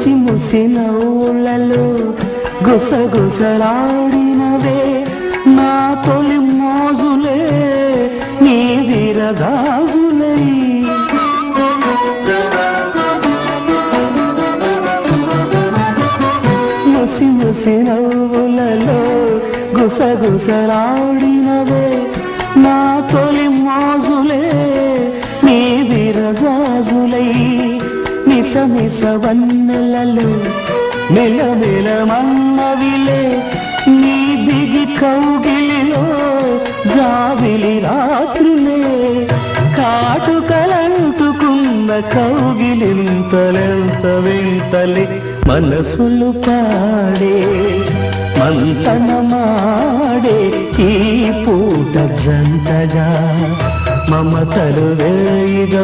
ముసి ముసి నవ్వులలో గుసగుసలాడినవే నా తొలి మోజులే నీ విరజాజులై ముసి ముసి నవ్వులలో గుసగుసలాడినవే నా తొలి మోజులే నీ విరజాజులై మిస మిస వన్నెలలో మెలమెల మన్నవిలే నీ బిగి కౌగిలిలో జావిలి రాత్రులే కాటుకలంటుకున్న కౌగిలింతలెంత వింతలే మనసులు పాడే మంతనమాడే ఈ పూట జంటగా మమతలు వేయిగ